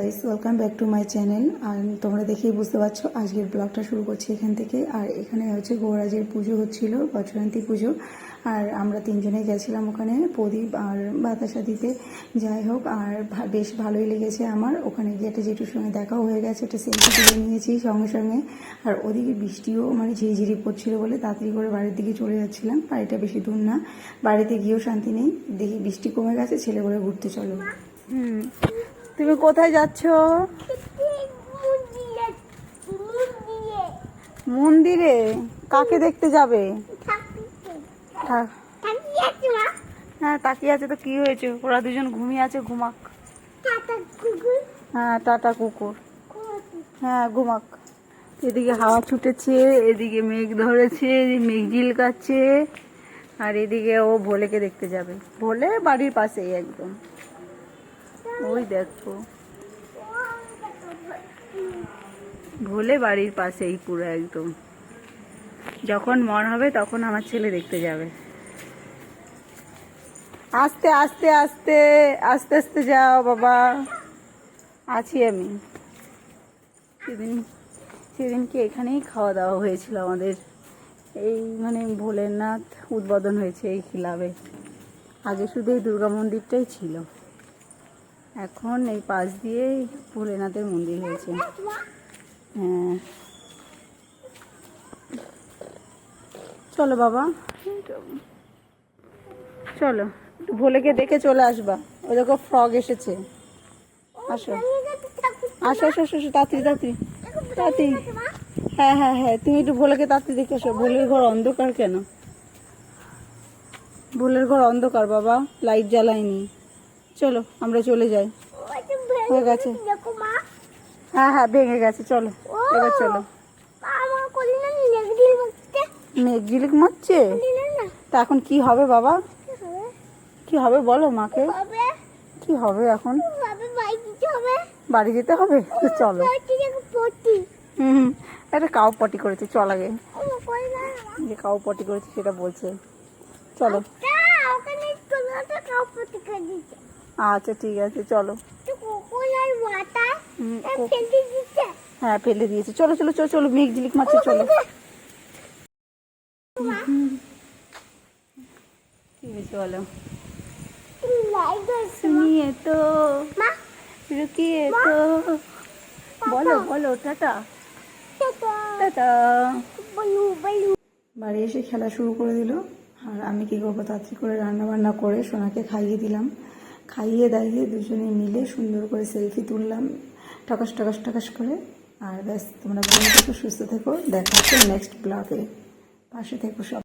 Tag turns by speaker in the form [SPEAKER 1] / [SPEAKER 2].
[SPEAKER 1] Guys, welcome back to my channel. আর তোমরা দেখেই বুঝতে পারছো আজকের ব্লগটা শুরু করছি এখান থেকে। আর এখানে হচ্ছে গৌরাজের পুজো হচ্ছিল, বছরান্তি পুজো। আর আমরা তিনজনে গেছিলাম ওখানে প্রদীপ আর বাতাসা দিতে। যাই হোক, আর বেশ ভালোই লেগেছে আমার। ওখানে গিয়ে একটা জেঠুর সঙ্গে দেখাও হয়ে গেছে, একটা সেলফি তুলে নিয়েছি সঙ্গে সঙ্গে। আর ওদিকে বৃষ্টিও মানে ঝিরিঝিরি পড়ছিল বলে তাড়াতাড়ি করে বাড়ির দিকে চলে যাচ্ছিলাম। বাড়িটা বেশি দূর না, বাড়িতে গিয়েও শান্তি নেই। দেখি বৃষ্টি কমে গেছে, ছেলে করে ঘুরতে চলো।
[SPEAKER 2] তুমি কোথায় যাচ্ছ? মন্দিরে? কাকে দেখতে যাবে? হ্যাঁ, তাকিয়ে আছে তো কি হয়েছে? ওরা দুজন ঘুমিয়ে আছে, ঘুমাক। হ্যাঁ, টাটা কুকুর। হ্যাঁ, ঘুমাক। এদিকে হাওয়া ছুটেছে, এদিকে মেঘ ধরেছে, মেঘ ঝিলকাচ্ছে। আর এদিকে ও ভোলেকে দেখতে যাবে। ভোলে বাড়ির পাশেই একদম, ওই দেখো ভোলে বাড়ির পাশেই পুরো একদম। যখন মন হবে তখন আমার ছেলে দেখতে যাবে। আস্তে আস্তে আস্তে আস্তে আস্তে যাও বাবা, আছি আমি। সেদিনকে এখানেই খাওয়া দাওয়া হয়েছিল আমাদের। এই মানে ভোলেনাথ উদ্বোধন হয়েছে এই ক্লাবে। আগে শুধু এই দুর্গা মন্দিরটাই ছিল, এখন এই পাশ দিয়ে ভোলেনাথের মন্দির হয়েছে। হ্যাঁ, চলো বাবা, চলো একটু ভোলেকে দেখে চলে আসবা। ওই দেখো ফ্রগ এসেছে। আসো আসো আসো আসো আসো, তাড়াতাড়ি তাড়াতাড়ি তাড়াতাড়ি। হ্যাঁ হ্যাঁ হ্যাঁ, তুমি একটু ভোলেকে তাড়াতাড়ি দেখে আসো। ভোলের ঘর অন্ধকার কেন? ভোলের ঘর অন্ধকার বাবা, লাইট জ্বালায়নি। চলো আমরা চলে যাই, হয়ে গেছে। হ্যাঁ হ্যাঁ, ভেঙে গেছে। চলো এবার চলো। মেঘ ঝিলিক মারছে তা এখন কি হবে বাবা? কি হবে বলো মাকে, কি হবে এখন? বাড়ি যেতে হবে তো চলো। একটা কাউ পটি করেছে, চল আগে। যে কাউ পটি করেছে সেটা বলছে, চলো। আচ্ছা ঠিক আছে, চলো। হ্যাঁ, ফেলে দিয়েছে। চলো চলো চলো চলো, মেঘ ঝিলিক মারছে, চলো। কি হয়েছে বলো? सुनिए तो, रुकिए तो, বলো বলো, টাটা টাটা।
[SPEAKER 1] বাড়ি এসে খেলা শুরু করে দিল। আর আমি কি করবো, তাড়াতাড়ি করে রান্না বান্না করে সোনাকে খাইয়ে দিলাম। খাইয়ে দাইয়ে দুজনে মিলে সুন্দর করে সেলফি তুললাম, টকাস টকাস টকাস করে। আর ব্যাস, তোমরা ভালো থেকো, সুস্থ থেকো। দেখা হচ্ছে নেক্সট ব্লগে। পাশে থেকো সব।